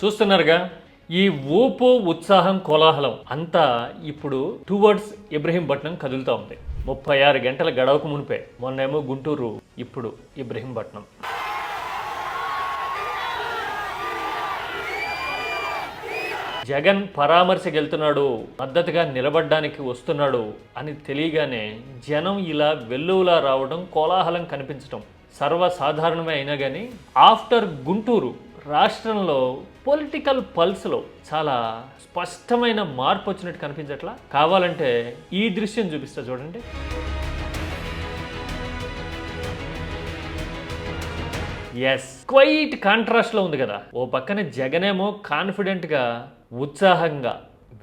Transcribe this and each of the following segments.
చూస్తున్నారుగా ఈ ఊపు ఉత్సాహం కోలాహలం అంతా ఇప్పుడు టువర్డ్స్ ఇబ్రహీంపట్నం కదులుతూ ఉంది. 36 గంటల గడవకు మునిపే మొన్నేమో గుంటూరు, ఇప్పుడు ఇబ్రహీంపట్నం. జగన్ పరామర్శకి వెళ్తున్నాడు, మద్దతుగా నిలబడ్డానికి వస్తున్నాడు అని తెలియగానే జనం ఇలా వెల్లువలా రావడం, కోలాహలం కనిపించడం సర్వసాధారణమే. అయినా కానీ ఆఫ్టర్ గుంటూరు రాష్ట్రంలో పొలిటికల్ పల్స్లో చాలా స్పష్టమైన మార్పు వచ్చినట్టు కనిపించట్లా. కావాలంటే ఈ దృశ్యం చూపిస్తా చూడండి. ఎస్, క్వైట్ కాంట్రాస్ట్లో ఉంది కదా. ఓ పక్కన జగనేమో కాన్ఫిడెంట్గా, ఉత్సాహంగా,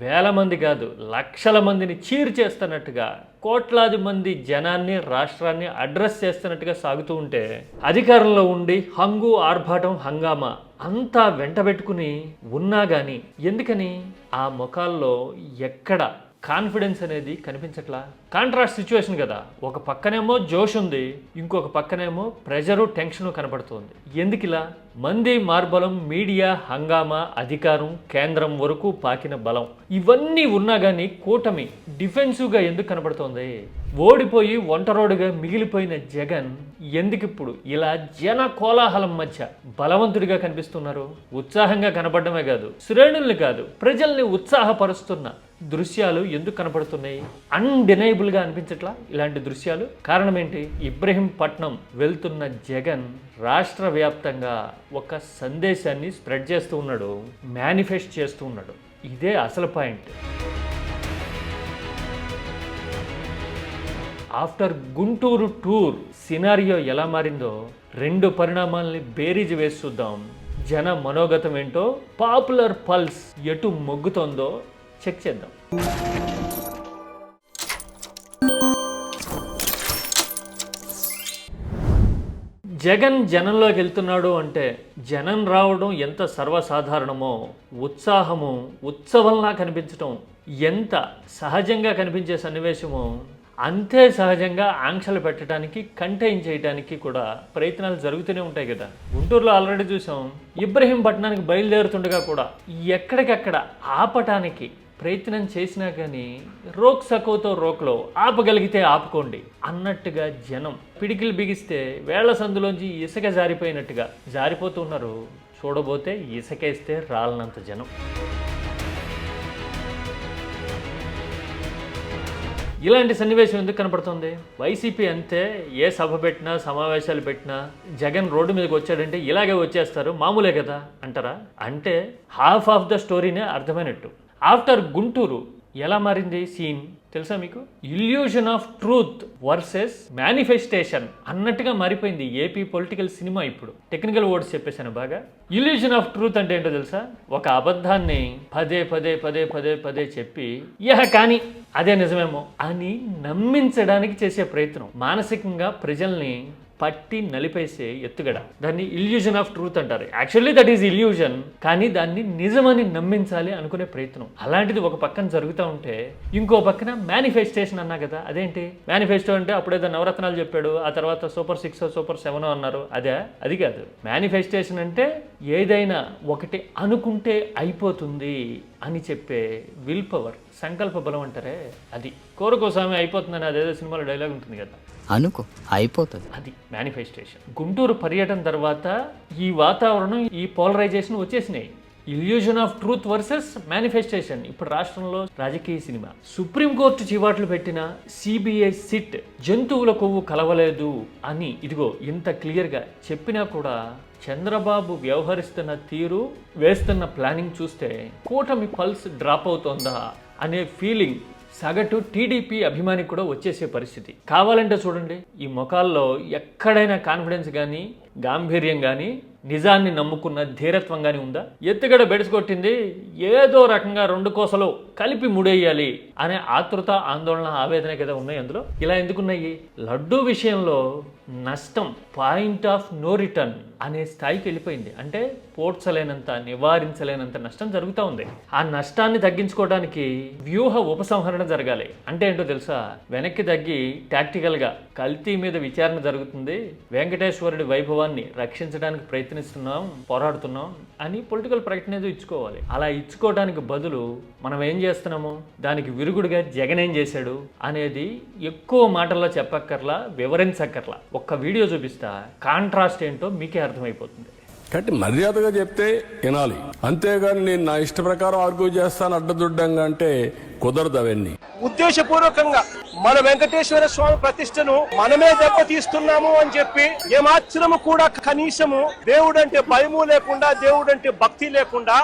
వేల మంది కాదు లక్షల మందిని చీర్ చేస్తున్నట్టుగా, కోట్లాది మంది జనాన్ని, రాష్ట్రాన్ని అడ్రస్ చేస్తున్నట్టుగా సాగుతూ ఉంటే, అధికారంలో ఉండి హంగు, ఆర్భాటం, హంగామా అంతా వెంటబెట్టుకుని ఉన్నా కానీ ఎందుకని ఆ ముఖాల్లో ఎక్కడ కాన్ఫిడెన్స్ అనేది కనిపించట్లా? కాంట్రాస్ట్ సిచ్యువేషన్ కదా. ఒక పక్కనేమో జోష్ ఉంది, ఇంకొక పక్కనేమో ప్రెజరు, టెన్షను కనపడుతుంది. ఎందుకిలా? మంది మార్బలం, మీడియా హంగామా, అధికారం, కేంద్రం వరకు పాకిన బలం ఇవన్నీ ఉన్నా కానీ కూటమి డిఫెన్సివ్గా ఎందుకు కనపడుతోంది? ఓడిపోయి ఒంటరోడుగా మిగిలిపోయిన జగన్ ఎందుకిప్పుడు ఇలా జన కోలాహలం మధ్య బలవంతుడిగా కనిపిస్తున్నారు? ఉత్సాహంగా కనపడమే కాదు, శ్రేణుల్ని కాదు ప్రజల్ని ఉత్సాహపరుస్తున్న దృశ్యాలు ఎందుకు కనపడుతున్నాయి? అన్డినైబుల్గా అనిపించట్లా ఇలాంటి దృశ్యాలు? కారణం ఏంటి? ఇబ్రహీంపట్నం వెళ్తున్న జగన్ రాష్ట్ర వ్యాప్తంగా ఒక సందేశాన్ని స్ప్రెడ్ చేస్తూ ఉన్నాడు, మేనిఫెస్ట్ చేస్తూ ఉన్నాడు. ఇదే అసలు point. After Guntur tour scenario ఎలా మారిందో 2 పరిణామాలని బేరీజు వేసి చూద్దాం. జన మనోగతం ఏంటో, పాపులర్ పల్స్ ఎటు మొగ్గుతోందో చెక్ చేద్దాం. జగన్ జనంలోకి వెళ్తున్నాడు అంటే జనం రావడం ఎంత సర్వసాధారణమో, ఉత్సాహము ఉత్సవంలా కనిపించడం ఎంత సహజంగా కనిపించే సన్నివేశమో, అంతే సహజంగా ఆంక్షలు పెట్టడానికి, కంటైన్ చేయడానికి కూడా ప్రయత్నాలు జరుగుతూనే ఉంటాయి కదా. గుంటూరులో ఆల్రెడీ చూసాం. ఇబ్రహీంపట్నానికి బయలుదేరుతుండగా కూడా ఎక్కడికక్కడ ఆపటానికి ప్రయత్నం చేసినా కానీ రోక్ సకోతో రోక్లో ఆపగలిగితే ఆపుకోండి అన్నట్టుగా జనం పిడికిలు బిగిస్తే వేళ్ల సందులోంచి ఇసుక జారిపోయినట్టుగా జారిపోతున్నారు. చూడబోతే ఇసుకేస్తే రాలనంత జనం. ఇలాంటి సన్నివేశం ఎందుకు కనపడుతుంది? వైసీపీ అంతే, ఏ సభ పెట్టినా, సమావేశాలు పెట్టినా జగన్ రోడ్డు మీదకి వచ్చాడంటే ఇలాగే వచ్చేస్తారు, మామూలే కదా అంటారా? అంటే హాఫ్ ఆఫ్ ద స్టోరీనే అర్థమైనట్టు. ఆఫ్టర్ గుంటూరు ఎలా మారింది సీన్ తెలుసా మీకు? Illusion of truth versus manifestation అన్నట్టుగా మారిపోయింది ఏపీ పొలిటికల్ సినిమా. ఇప్పుడు టెక్నికల్ వర్డ్స్ చెప్పేశాను బాగా. ఇల్యూషన్ ఆఫ్ ట్రూత్ అంటే ఏంటో తెలుసా? ఒక అబద్ధాన్ని పదే పదే పదే పదే పదే చెప్పి కానీ అదే నిజమేమో అని నమ్మించడానికి చేసే ప్రయత్నం, మానసికంగా ప్రజల్ని పట్టి నలిపేసే ఎత్తుగడ. దాన్ని ఇల్యూజన్ ఆఫ్ ట్రూత్ అంటారు. యాక్చువల్లీ దట్ ఈస్ ఇల్యూజన్, కానీ దాన్ని నిజమని నమ్మించాలి అనుకునే ప్రయత్నం. అలాంటిది ఒక పక్కన జరుగుతూ ఉంటే ఇంకో పక్కన మేనిఫెస్టేషన్ అన్నా కదా. అదేంటి మేనిఫెస్టో అంటే? అప్పుడేదో నవరత్నాలు చెప్పాడు, ఆ తర్వాత సూపర్ 6 సూపర్ 7 అన్నారు. అది కాదు. మేనిఫెస్టేషన్ అంటే ఏదైనా ఒకటి అనుకుంటే అయిపోతుంది అని చెప్పే విల్ పవర్, సంకల్ప బలం అంటారే అది. కోరుకోసామి అయిపోతుందని అదేదో సినిమాలో డైలాగ్ ఉంటుంది కదా, అనుకో అయిపోతుంది. అది మేనిఫెస్టేషన్. గుంటూరు పర్యటన తర్వాత ఈ వాతావరణం, ఈ పోలరైజేషన్ వచ్చేసినాయి. Illusion of truth versus manifestation ఇప్పుడు రాష్ట్రంలో రాజకీయ సినిమా. సుప్రీంకోర్టు చివాట్లు పెట్టిన సిబిఐ సిట్ జంతువుల కొవ్వు కలవలేదు అని ఇదిగో ఇంత క్లియర్గా చెప్పినా కూడా చంద్రబాబు వ్యవహరిస్తున్న తీరు, వేస్తున్న ప్లానింగ్ చూస్తే కూటమి పల్స్ డ్రాప్ అవుతోందా అనే ఫీలింగ్ సగటు టీడీపీ అభిమానికి కూడా వచ్చేసే పరిస్థితి. కావాలంటే చూడండి, ఈ ముఖాల్లో ఎక్కడైనా కాన్ఫిడెన్స్ కానీ, గాంభీర్యం కానీ, నిజాన్ని నమ్ముకున్న ధీరత్వం కానీ ఉందా? ఎత్తుగడ బెడిసికొట్టింది, ఏదో రకంగా 2 కోసలు కలిపి ముడేయాలి అనే ఆతృత, ఆందోళన, ఆవేదన కదా ఉన్నాయి అందులో. ఇలా ఎందుకున్నాయి? లడ్డూ విషయంలో నష్టం పాయింట్ ఆఫ్ నో రిటర్న్ అనే స్థాయికి వెళ్ళిపోయింది. అంటే పోడ్చలేనంత, నివారించలేనంత నష్టం జరుగుతూ ఉంది. ఆ నష్టాన్ని తగ్గించుకోవడానికి వ్యూహ ఉపసంహరణ జరగాలి. అంటే ఏంటో తెలుసా, వెనక్కి తగ్గి టాక్టికల్గా కల్తీ మీద విచారణ జరుగుతుంది, వెంకటేశ్వరుడి వైభవాన్ని రక్షించడానికి ప్రయత్నిస్తున్నాం, పోరాడుతున్నాం అని పొలిటికల్ ప్రకటన ఏదో ఇచ్చుకోవాలి. అలా ఇచ్చుకోవడానికి బదులు మనం ఏం చేస్తున్నాము, దానికి విరుగుడుగా జగన్ ఏం చేశాడు అనేది ఎక్కువ మాటల్లో చెప్పక్కర్లా, వివరించక్కర్లా. ఒక్క వీడియో చూపిస్తా, కాంట్రాస్ట్ ఏంటో మీకే అర్థమైపోతుంది. కాబట్టి మర్యాదగా చెప్తే వినాలి, అంతేగాని నేను నా ఇష్ట ప్రకారం ఆర్గ్యూ చేస్తాను అడ్డదుడ్డంగా అంటే కుదరదు. అవన్నీ ఉద్దేశపూర్వకంగా మన వెంకటేశ్వర స్వామి ప్రతిష్టను మనమే దెబ్బతీస్తున్నాము అని చెప్పి ఏమాత్రము కూడా కనీసము దేవుడంటే భయము లేకుండా, దేవుడంటే భక్తి లేకుండా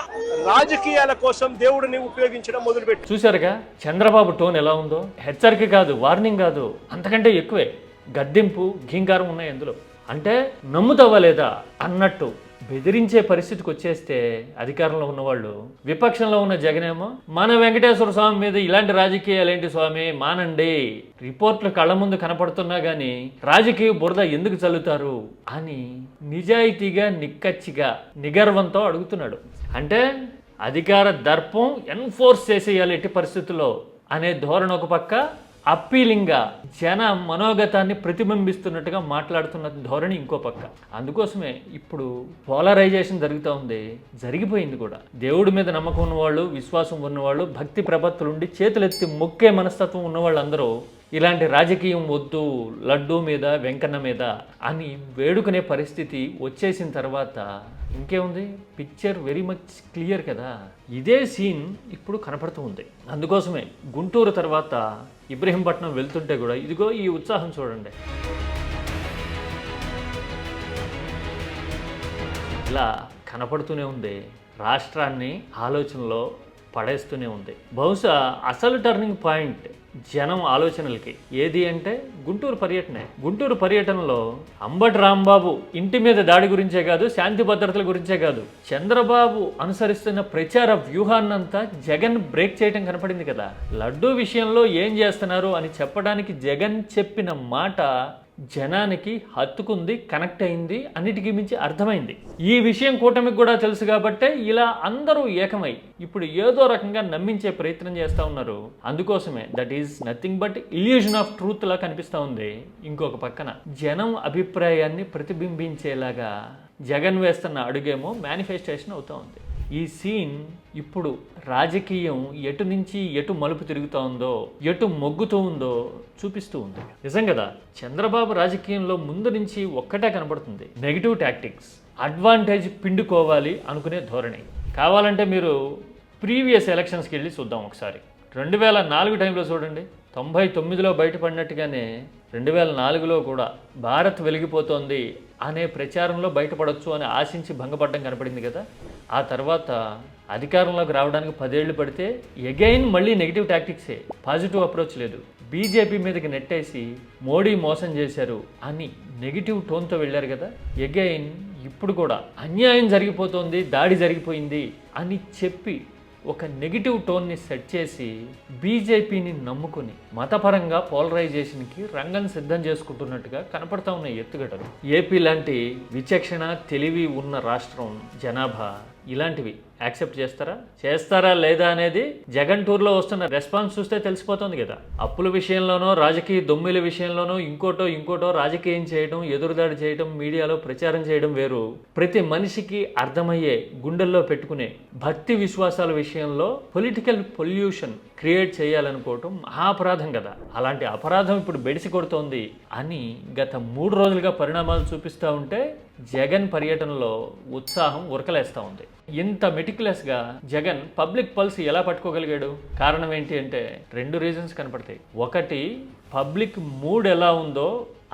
రాజకీయాల కోసం దేవుడిని ఉపయోగించడం మొదలుపెట్టి చూశారుగా చంద్రబాబు టోన్ ఎలా ఉందో. హెచ్చరిక కాదు, వార్నింగ్ కాదు, అంతకంటే ఎక్కువే గద్దింపు, ఘీంకారం ఉన్నాయి అందులో. అంటే నమ్ముతావా లేదా అన్నట్టు బెదిరించే పరిస్థితికి వచ్చేస్తే అధికారంలో ఉన్నవాళ్ళు, విపక్షంలో ఉన్న జగనేమో మన వెంకటేశ్వర స్వామి మీద ఇలాంటి రాజకీయాలు ఏంటి స్వామి, మానండి, రిపోర్ట్లు కళ్ళ ముందు కనపడుతున్నా గానీ రాజకీయ బురద ఎందుకు చల్లుతారు అని నిజాయితీగా, నిక్కచ్చిగా, నిగర్వంతో అడుగుతున్నాడు. అంటే అధికార దర్పం ఎన్ఫోర్స్ చేసేయాలి ఎట్టి పరిస్థితుల్లో అనే ధోరణి ఒక పక్క, అప్పీలింగ్గా జన మనోగతాన్ని ప్రతిబింబిస్తున్నట్టుగా మాట్లాడుతున్న ధోరణి ఇంకో పక్క. అందుకోసమే ఇప్పుడు పోలరైజేషన్ జరుగుతూ ఉంది, జరిగిపోయింది కూడా. దేవుడి మీద నమ్మకం ఉన్నవాళ్ళు, విశ్వాసం ఉన్నవాళ్ళు, భక్తి ప్రపత్తులుండి చేతులెత్తి మొక్కే మనస్తత్వం ఉన్నవాళ్ళందరూ ఇలాంటి రాజకీయం వద్దు, లడ్డూ మీద, వెంకన్న మీద అని వేడుకునే పరిస్థితి వచ్చేసిన తర్వాత ఇంకేముంది, పిక్చర్ వెరీ మచ్ క్లియర్ కదా. ఇదే సీన్ ఇప్పుడు కనపడుతూ ఉంది. అందుకోసమే గుంటూరు తర్వాత ఇబ్రహీంపట్నం వెళ్తుంటే కూడా ఇదిగో ఈ ఉత్సాహం చూడండి. ఇలా కనపడుతూనే ఉంది, రాష్ట్రాన్ని ఆలోచనలో పడేస్తూనే ఉంది. బహుశా అసలు టర్నింగ్ పాయింట్ జనం ఆలోచనలకి ఏది అంటే గుంటూరు పర్యటనే. గుంటూరు పర్యటనలో అంబటి రాంబాబు ఇంటి మీద దాడి గురించే కాదు, శాంతి భద్రతల గురించే కాదు, చంద్రబాబు అనుసరిస్తున్న ప్రచార వ్యూహాన్నంతా జగన్ బ్రేక్ చేయడం కనపడింది కదా. లడ్డూ విషయంలో ఏం చేస్తున్నారు అని చెప్పడానికి జగన్ చెప్పిన మాట జనానికి హత్తుకుంది, కనెక్ట్ అయింది, అన్నిటికీ మించి అర్థమైంది. ఈ విషయం కూటమికి కూడా తెలుసు కాబట్టే ఇలా అందరూ ఏకమై ఇప్పుడు ఏదో రకంగా నమ్మించే ప్రయత్నం చేస్తూ ఉన్నారు. అందుకోసమే that is nothing but illusion of truth లా కనిపిస్తూ ఉంది. ఇంకొక పక్కన జనం అభిప్రాయాన్ని ప్రతిబింబించేలాగా జగన్ వేస్తున్న అడుగేమో మేనిఫెస్టేషన్ అవుతూ ఉంది. ఈ సీన్ ఇప్పుడు రాజకీయం ఎటు నుంచి ఎటు మలుపు తిరుగుతూ ఉందో, ఎటు మొగ్గుతూ ఉందో చూపిస్తూ ఉంది. నిజం కదా, చంద్రబాబు రాజకీయంలో ముందు నుంచి ఒక్కటే కనబడుతుంది, నెగిటివ్ టాక్టిక్స్, అడ్వాంటేజ్ పిండుకోవాలి అనుకునే ధోరణి. కావాలంటే మీరు ప్రీవియస్ ఎలక్షన్స్కి వెళ్ళి చూద్దాం ఒకసారి. 2004 టైంలో చూడండి, 99లో బయటపడినట్టుగానే 2004లో కూడా భారత్ వెలిగిపోతోంది అనే ప్రచారంలో బయటపడవచ్చు అని ఆశించి భంగపడడం కనపడింది కదా. ఆ తర్వాత అధికారంలోకి రావడానికి 10 ఏళ్ళు పడితే ఎగైన్ మళ్ళీ నెగిటివ్ టాక్టిక్సే, పాజిటివ్ అప్రోచ్ లేదు. బీజేపీ మీదకి నెట్టేసి మోడీ మోసం చేశారు అని నెగిటివ్ టోన్తో వెళ్ళారు కదా. ఎగైన్ ఇప్పుడు కూడా అన్యాయం జరిగిపోతుంది, దాడి జరిగిపోయింది అని చెప్పి ఒక నెగిటివ్ టోన్ని సెట్ చేసి బీజేపీని నమ్ముకుని మతపరంగా పోలరైజేషన్కి రంగం సిద్ధం చేసుకుంటున్నట్టుగా కనపడతా ఉన్న ఎత్తుగడలు. ఏపీ లాంటి విచక్షణ, తెలివి ఉన్న రాష్ట్రం, జనాభా ఇలాంటివి యాక్సెప్ట్ చేస్తారా లేదా అనేది జగన్ టూర్లో వస్తున్న రెస్పాన్స్ చూస్తే తెలిసిపోతుంది కదా. అప్పుల విషయంలోనో, రాజకీయ దొమ్మిల విషయంలోనో ఇంకోటో రాజకీయం చేయడం, ఎదురుదాడి చేయడం, మీడియాలో ప్రచారం చేయడం వేరు. ప్రతి మనిషికి అర్థమయ్యే, గుండెల్లో పెట్టుకునే భక్తి విశ్వాసాల విషయంలో పొలిటికల్ పొల్యూషన్ క్రియేట్ చేయాలనుకోవటం మహాపరాధం కదా. అలాంటి అపరాధం ఇప్పుడు బెడిసి కొడుతోంది అని గత 3 రోజులుగా పరిణామాలు చూపిస్తూ ఉంటే జగన్ పర్యటనలో ఉత్సాహం ఉరకలేస్తూ ఉంది. ఇంత మెటిక్యులస్గా జగన్ పబ్లిక్ పల్స్ ఎలా పట్టుకోగలిగాడు? కారణం ఏంటి అంటే 2 రీజన్స్ కనపడతాయి. ఒకటి, పబ్లిక్ మూడ్ ఎలా ఉందో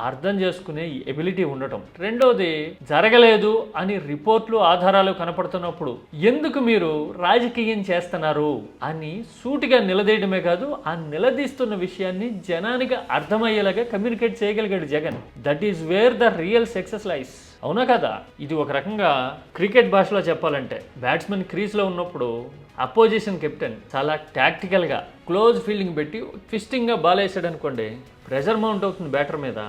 అర్థం చేసుకునే ఎబిలిటీ ఉండటం. రెండోది, జరగలేదు అని రిపోర్ట్లు, ఆధారాలు కనపడుతున్నప్పుడు ఎందుకు మీరు రాజకీయం చేస్తున్నారు అని సూటిగా నిలదీయడమే కాదు, ఆ నిలదీస్తున్న విషయాన్ని జనానికి అర్థమయ్యేలాగా కమ్యూనికేట్ చేయగలిగాడు Jagan. That is where the real success lies. అవునా కదా? ఇది ఒక రకంగా క్రికెట్ భాషలో చెప్పాలంటే బ్యాట్స్మెన్ క్రీజ్లో ఉన్నప్పుడు అపోజిషన్ కెప్టెన్ చాలా టాక్టికల్గా క్లోజ్ ఫీల్డింగ్ పెట్టి ట్విస్టింగ్గా బాల్ వేసాడు అనుకోండి, ప్రెజర్ మౌంట్ అవుతుంది బ్యాటర్ మీద.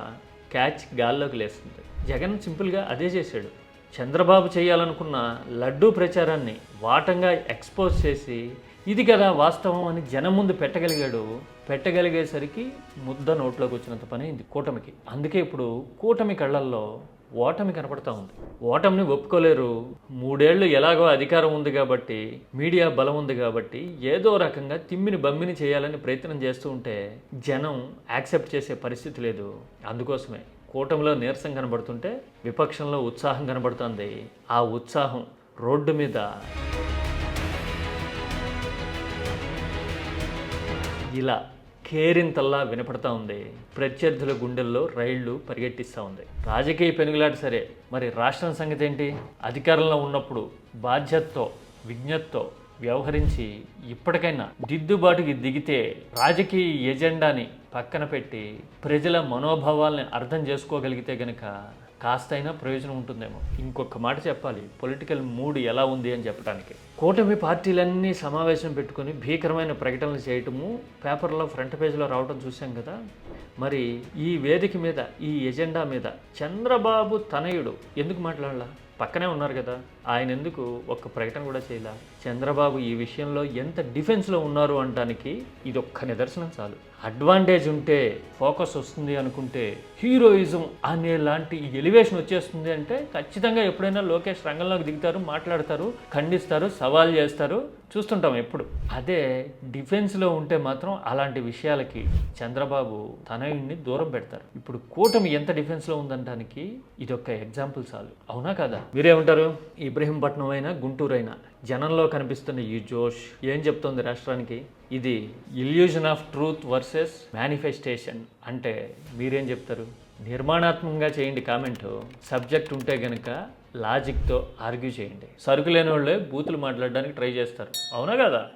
క్యాచ్ గాల్లోకి లేస్తుంది. జగన్ సింపుల్గా అదే చేశాడు. చంద్రబాబు చేయాలనుకున్న లడ్డూ ప్రచారాన్ని వాటంగా ఎక్స్పోజ్ చేసి ఇది కదా వాస్తవం అని జనం ముందు పెట్టగలిగేసరికి ముద్ద నోట్లోకి వచ్చినంత పని అయింది కూటమికి. అందుకే ఇప్పుడు కూటమి కళ్ళల్లో ఓటమి కనపడతా ఉంది. ఓటమిని ఒప్పుకోలేరు. 3 ఏళ్ళు ఎలాగో అధికారం ఉంది కాబట్టి, మీడియా బలం ఉంది కాబట్టి ఏదో రకంగా తిమ్మిని బమ్మిని చేయాలని ప్రయత్నం చేస్తూ ఉంటే జనం యాక్సెప్ట్ చేసే పరిస్థితి లేదు. అందుకోసమే కూటమిలో నీరసం కనబడుతుంటే విపక్షంలో ఉత్సాహం కనబడుతుంది. ఆ ఉత్సాహం రోడ్డు మీద ఇలా కేరింతల్లా వినపడతా ఉంది. ప్రత్యర్థుల గుండెల్లో రైళ్లు పరిగెట్టిస్తూ ఉంది. రాజకీయ పెనుగులాట సరే, మరి రాష్ట్రం సంగతి ఏంటి? అధికారంలో ఉన్నప్పుడు బాధ్యతతో విజ్ఞతతో వ్యవహరించి ఇప్పటికైనా దిద్దుబాటుకి దిగితే రాజకీయ ఎజెండాని పక్కన పెట్టి ప్రజల మనోభావాల్ని అర్థం చేసుకోగలిగితే గనక కాస్తైనా ప్రయోజనం ఉంటుందేమో. ఇంకొక మాట చెప్పాలి, పొలిటికల్ మూడ్ ఎలా ఉంది అని చెప్పడానికి. కూటమి పార్టీలన్నీ సమావేశం పెట్టుకొని భీకరమైన ప్రకటనలు చేయటము పేపర్లో ఫ్రంట్ పేజీలో రావడం చూసాం కదా. మరి ఈ వేదిక మీద, ఈ ఎజెండా మీద చంద్రబాబు తనయుడు ఎందుకు మాట్లాడలా? పక్కనే ఉన్నారు కదా, ఆయన ఎందుకు ఒక్క ప్రకటన కూడా చేయలే? చంద్రబాబు ఈ విషయంలో ఎంత డిఫెన్స్లో ఉన్నారు అనడానికి ఇది ఒక్క నిదర్శనం చాలు. అడ్వాంటేజ్ ఉంటే ఫోకస్ వస్తుంది అనుకుంటే, హీరోయిజం అనే లాంటి ఎలివేషన్ వచ్చేస్తుంది అంటే ఖచ్చితంగా ఎప్పుడైనా లోకేష్ రంగంలోకి దిగుతారు, మాట్లాడతారు, ఖండిస్తారు, సవాల్ చేస్తారు, చూస్తుంటాం ఎప్పుడు. అదే డిఫెన్స్లో ఉంటే మాత్రం అలాంటి విషయాలకి చంద్రబాబు తనయుడిని దూరం పెడతారు. ఇప్పుడు కూటమి ఎంత డిఫెన్స్లో ఉందనడానికి ఇదొక్క ఎగ్జాంపుల్ చాలు. అవునా కదా? మీరేమంటారు? ఇబ్రహీంపట్నం అయినా గుంటూరు అయినా జనంలో కనిపిస్తున్న ఈ జోష్ ఏం చెప్తోంది రాష్ట్రానికి? ఇది illusion of truth versus manifestation అంటే మీరేం చెప్తారు? నిర్మాణాత్మకంగా చేయండి కామెంటు. సబ్జెక్ట్ ఉంటే గనక లాజిక్తో ఆర్గ్యూ చేయండి. సరుకు లేని వాళ్ళే బూతులు మాట్లాడడానికి ట్రై చేస్తారు. అవునా కదా?